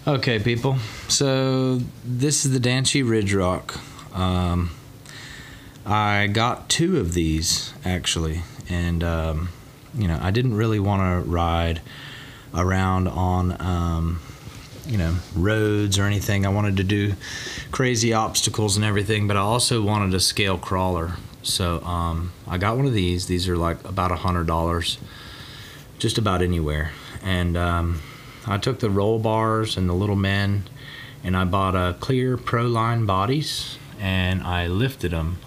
Okay, people. So this is the Danchi Ridge Rock. I got 2 of these actually, and I didn't really want to ride around on roads or anything. I wanted to do crazy obstacles and everything, but I also wanted a scale crawler. So I got one of these. These are like about $100, just about anywhere, and I took the roll bars and the little men, and I bought a clear Proline bodies, and I lifted them.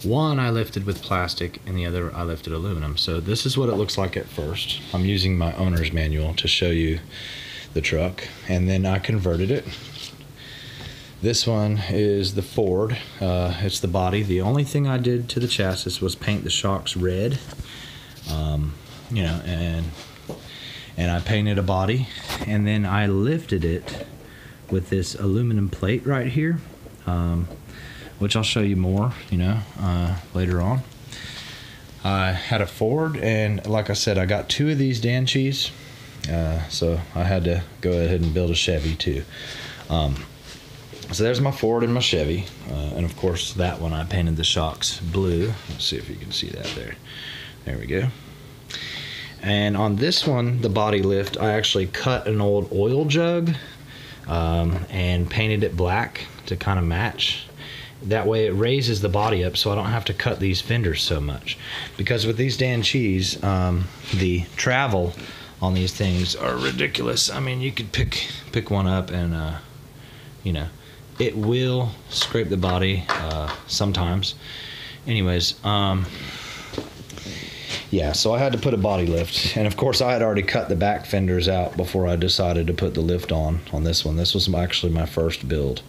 One I lifted with plastic, and the other I lifted aluminum. So this is what it looks like at first. I'm using my owner's manual to show you the truck, and then I converted it. This one is the Ford. It's the body. The only thing I did to the chassis was paint the shocks red, and I painted a body, and then I lifted it with this aluminum plate right here, which I'll show you more, later on. I had a Ford, and like I said, I got 2 of these Danchis, so I had to go ahead and build a Chevy too. So there's my Ford and my Chevy, and of course that one I painted the shocks blue. Let's see if you can see that there. There we go. And on this one, the body lift, I actually cut an old oil jug and painted it black to kind of match. That way it raises the body up so I don't have to cut these fenders so much. Because with these Danchis, the travel on these things are ridiculous. I mean, you could pick one up and, it will scrape the body sometimes. Anyways, yeah, so I had to put a body lift, and of course I had already cut the back fenders out before I decided to put the lift on this one. This was actually my first build,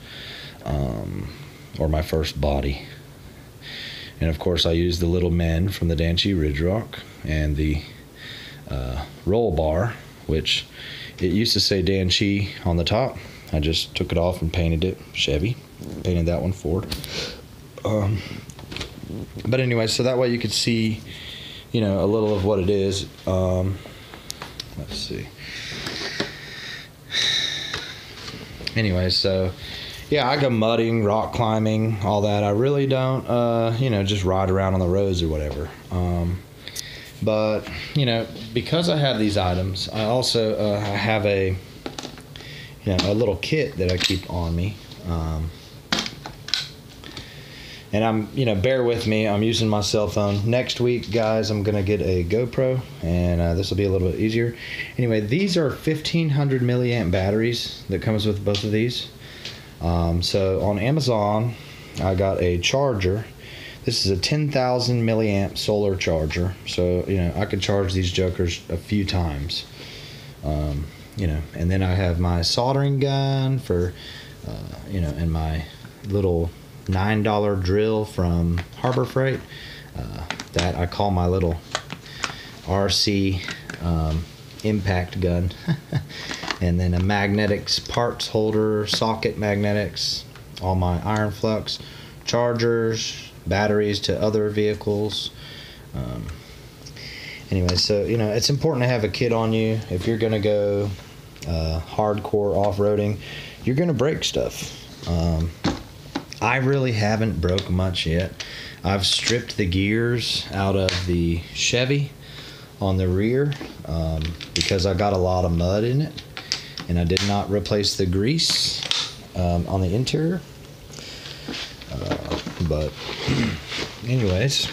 or my first body. And of course I used the little men from the Danchi Ridge Rock and the roll bar, which it used to say Danchi on the top. I just took it off and painted it Chevy. Painted that one Ford. But anyway, so that way you could see a little of what it is. Let's see. Anyway, so yeah, I go mudding, rock climbing, all that. I really don't, just ride around on the roads or whatever. But because I have these items, I also have a little kit that I keep on me. And I'm, bear with me, I'm using my cell phone. Next week, guys, I'm going to get a GoPro, and this will be a little bit easier. Anyway, these are 1500 milliamp batteries that comes with both of these. So on Amazon, I got a charger. This is a 10,000 milliamp solar charger. So, I could charge these jokers a few times. And then I have my soldering gun for, and my little $9 drill from Harbor Freight that I call my little RC impact gun. And then a magnetics parts holder, socket magnetics, all my iron flux, chargers, batteries to other vehicles. Anyway, so it's important to have a kit on you if you're gonna go hardcore off-roading. You're gonna break stuff. I really haven't broke much yet. I've stripped the gears out of the Chevy on the rear because I got a lot of mud in it, and I did not replace the grease on the interior. But anyways,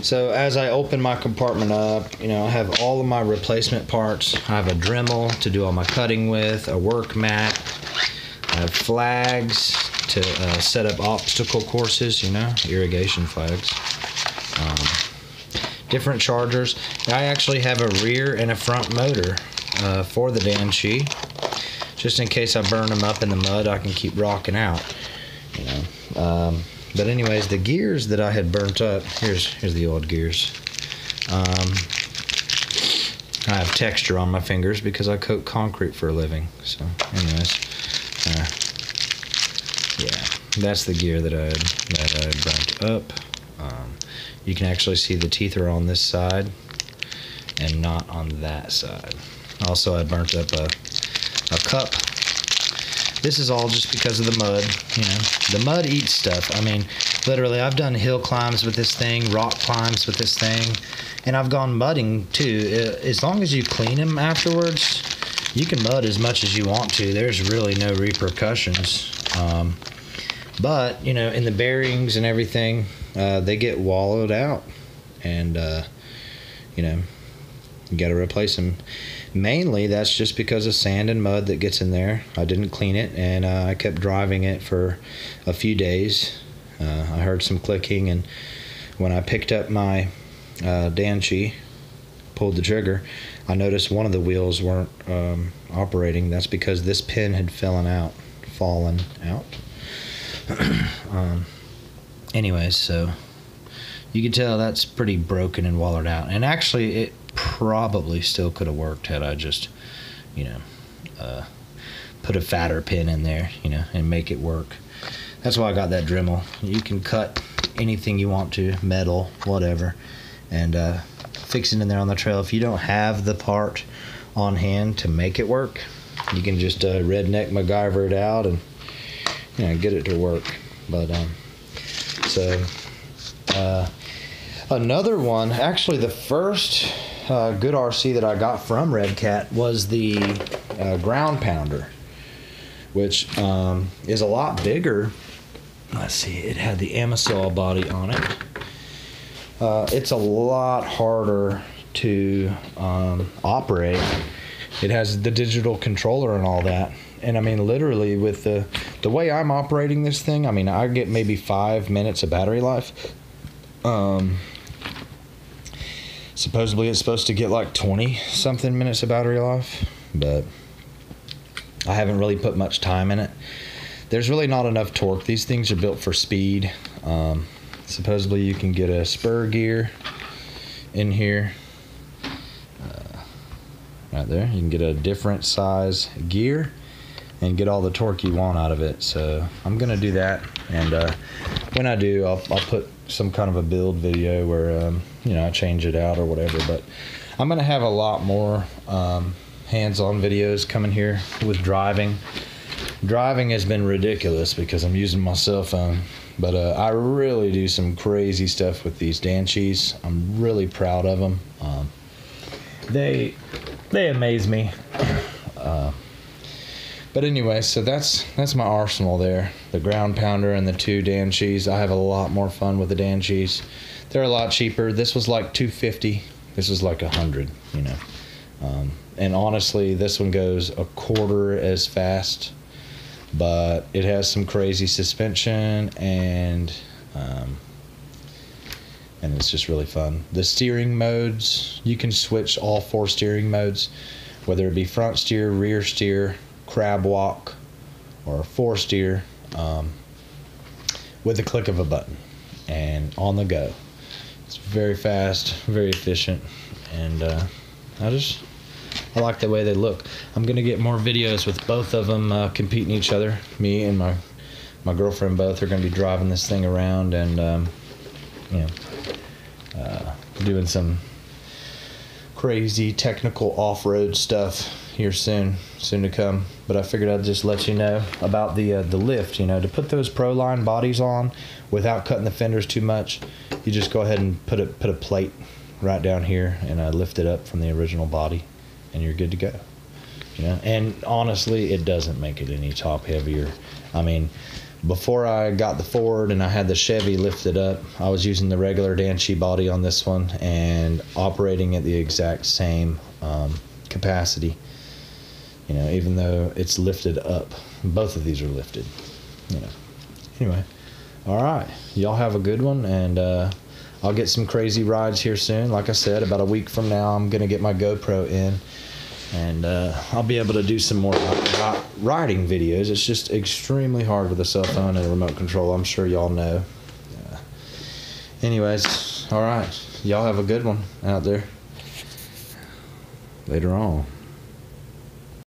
so as I open my compartment up, I have all of my replacement parts. I have a Dremel to do all my cutting with, a work mat. I have flags to set up obstacle courses, irrigation flags. Different chargers. I actually have a rear and a front motor for the Danchi. Just in case I burn them up in the mud, I can keep rocking out. But anyways, the gears that I had burnt up, here's the old gears. I have texture on my fingers because I coat concrete for a living. So anyways, yeah, that's the gear that I burnt up. You can actually see the teeth are on this side and not on that side. Also, I burnt up a cup. This is all just because of the mud. You know, the mud eats stuff. I mean, literally, I've done hill climbs with this thing, rock climbs with this thing, and I've gone mudding too. As long as you clean them afterwards, you can mud as much as you want to. There's really no repercussions. But, you know, in the bearings and everything, they get wallowed out. And, you know, you got to replace them. Mainly, that's just because of sand and mud that gets in there. I didn't clean it, and I kept driving it for a few days. I heard some clicking, and when I picked up my Danchi, pulled the trigger, I noticed one of the wheels weren't operating. That's because this pin had fallen out. Anyways, so you can tell that's pretty broken and wallowed out. And actually, it probably still could have worked had I just, you know, put a fatter pin in there, you know, and make it work. That's why I got that Dremel. You can cut anything you want to, metal, whatever, and fix it in there on the trail. If you don't have the part on hand to make it work, you can just redneck MacGyver it out and, you know, get it to work. But so another one, actually the first good RC that I got from Redcat was the Ground Pounder, which is a lot bigger. Let's see, it had the Amasol body on it. It's a lot harder to operate. It has the digital controller and all that. And I mean, literally, with the way I'm operating this thing, I mean, I get maybe 5 minutes of battery life. Supposedly it's supposed to get like 20-something minutes of battery life, but I haven't really put much time in it. There's really not enough torque. These things are built for speed. Supposedly you can get a spur gear in here. Right there, you can get a different size gear and get all the torque you want out of it. So I'm gonna do that, and when I do, I'll put some kind of a build video where you know, I change it out or whatever. But I'm gonna have a lot more hands-on videos coming here with driving. Driving has been ridiculous because I'm using my cell phone, but I really do some crazy stuff with these Danchis. I'm really proud of them. They amaze me. But anyway, so that's my arsenal there. The Ground Pounder and the 2 Danchis. I have a lot more fun with the Danchis. They're a lot cheaper. This was like $250. This was like $100, you know. And honestly, this one goes a quarter as fast, but it has some crazy suspension, and it's just really fun. The steering modes, you can switch all 4 steering modes, whether it be front steer, rear steer, crab walk, or 4 steer, with the click of a button and on the go. It's very fast, very efficient, and I like the way they look. I'm gonna get more videos with both of them competing each other. Me and my girlfriend both are gonna be driving this thing around, and you know, doing some crazy technical off-road stuff here soon to come. But I figured I'd just let you know about the lift. You know, to put those Proline bodies on without cutting the fenders too much, you just go ahead and put a plate right down here and lift it up from the original body, and you're good to go. You know, and honestly, it doesn't make it any top heavier. I mean, before I got the Ford and I had the Chevy lifted up, I was using the regular Danchi body on this one and operating at the exact same capacity. You know, even though it's lifted up, both of these are lifted. You know. Anyway, all right, y'all have a good one, and I'll get some crazy rides here soon. Like I said, about a week from now, I'm gonna get my GoPro in, and I'll be able to do some more riding videos. It's just extremely hard with a cell phone and a remote control. I'm sure y'all know. Anyways, all right, y'all have a good one out there. Later on.